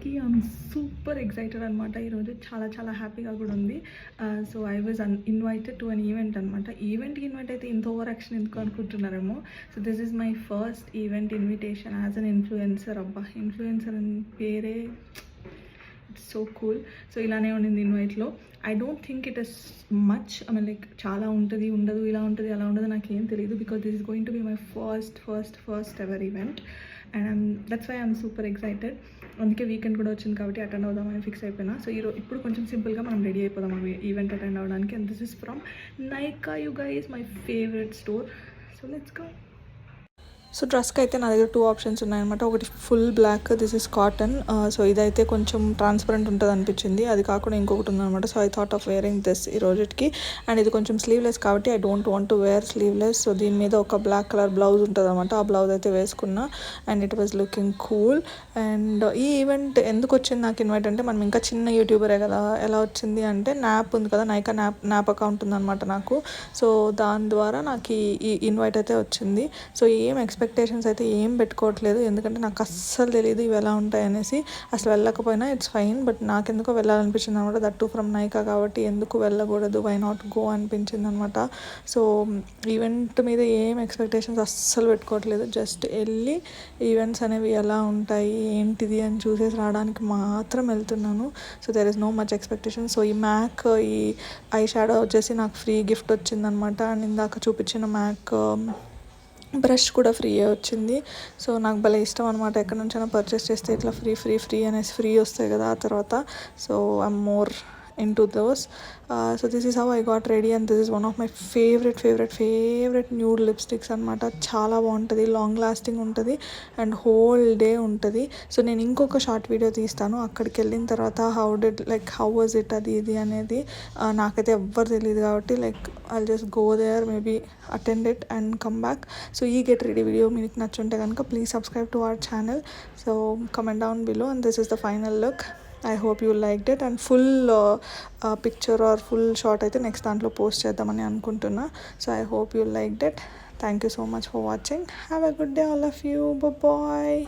వచ్చేసరికి I'm super excited అనమాట. ఈరోజు చాలా చాలా హ్యాపీగా కూడా ఉంది. So I was invited to an event అనమాట. ఈవెంట్కి ఇన్వైట్ అయితే ఇంత ఓవర్ యాక్షన్ ఎందుకు అనుకుంటున్నారేమో. So this is my first event invitation as an influencer. అబ్బా, ఇన్ఫ్లుయెన్సర్ అని పేరే ఇట్స్ సో కూల్. సో ఇలానే ఉండింది ఇన్వైట్లో. I don't think it is much, I mean like చాలా ఉంటుంది, ఉండదు, ఇలా ఉంటుంది, అలా ఉండదు, నాకు ఏం తెలియదు. Because this is going to be my first ever event and that's why I'm super excited. అందుకే వీకెండ్ కూడా వచ్చింది కాబట్టి అటెండ్ అవుదామని ఫిక్స్ అయిపోయినా. సో ఇప్పుడు కొంచెం సింపుల్గా మనం రెడీ అయిపోదాం అవి ఈవెంట్ అటెండ్ అవ్వడానికి. And this is from Nykaa. You guys, my favourite store. So let's go. So డ్రెస్కి అయితే నా దగ్గర 2 ఆప్షన్స్ ఉన్నాయన్నమాట. ఒకటి full black, this is cotton. So ఇదైతే కొంచెం ట్రాన్స్పరెంట్ ఉంటుంది అనిపించింది. అది కాకుండా ఇంకొకటి ఉందన్నమాట. So I thought of wearing this ఈ రోజుకి. అండ్ ఇది కొంచెం స్లీవ్లెస్ కాబట్టి I don't want to wear sleeveless. So దీని మీద ఒక బ్లాక్ కలర్ బ్లౌజ్ ఉంటుంది అనమాట. ఆ బ్లౌజ్ అయితే వేసుకున్నా and it was looking cool. And ఈ ఈవెంట్ ఎందుకు వచ్చింది నాకు ఇన్వైట్ అంటే, మనం ఇంకా చిన్న యూట్యూబరే కదా. ఎలా వచ్చింది అంటే, నాప్ ఉంది కదా, నైకా నాప్ అకౌంట్ ఉందన్నమాట నాకు. సో దాని ద్వారా నాకు ఈ ఇన్వైట్ అయితే వచ్చింది. సో ఏం ఎక్స్పెక్టేషన్స్ అయితే ఏం పెట్టుకోవట్లేదు, ఎందుకంటే నాకు అస్సలు తెలియదు ఇవి ఎలా ఉంటాయి అనేసి. అసలు వెళ్ళకపోయినా ఇట్స్ ఫైన్, బట్ నాకెందుకో వెళ్ళాలనిపించింది అనమాట. దట్ టు ఫ్రమ్ నైకా కాబట్టి ఎందుకు వెళ్ళకూడదు, వై నాట్ గో అనిపించింది అనమాట. సో ఈవెంట్ మీద ఏం ఎక్స్పెక్టేషన్స్ అస్సలు పెట్టుకోవట్లేదు, జస్ట్ వెళ్ళి ఈవెంట్స్ అనేవి ఎలా ఉంటాయి ఏంటిది అని చూసేసి రావడానికి మాత్రం వెళ్తున్నాను. So there is no much expectation. So ఈ మ్యాక్, ఈ ఐ షాడో వచ్చేసి నాకు ఫ్రీ గిఫ్ట్ వచ్చిందనమాట. అండ్ ఇందాక చూపించిన మ్యాక్ బ్రష్ కూడా ఫ్రీ వచ్చింది. సో నాకు భలే ఇష్టం అనమాట. ఎక్కడి నుంచైనా పర్చేస్ చేస్తే ఇట్లా ఫ్రీ అనేసి ఫ్రీ వస్తాయి కదా ఆ తర్వాత. So I'm more into those. So this is how I got ready and this is one of my favorite nude lipsticks అనమాట. చాలా బాగుంటుంది, లాంగ్ లాస్టింగ్ ఉంటుంది అండ్ హోల్ డే ఉంటుంది. సో నేను ఇంకొక షార్ట్ వీడియో తీస్తాను అక్కడికి వెళ్ళిన తర్వాత. హౌ వాజ్ ఇట్ అది ఇది అనేది నాకైతే ఎవ్వరు తెలియదు కాబట్టి I'll just go there, maybe attend it and come back. So ఈ గెట్ రెడీ వీడియో మీకు నచ్చుంటే కనుక please subscribe to our channel. So comment down below and this is the final look. I hope you liked it and full picture or full shot అయితే next దాంట్లో post చేద్దామని అనుకుంటున్నా. So I hope you liked it. Thank you so much for watching. Have a good day all of you. Bye bye.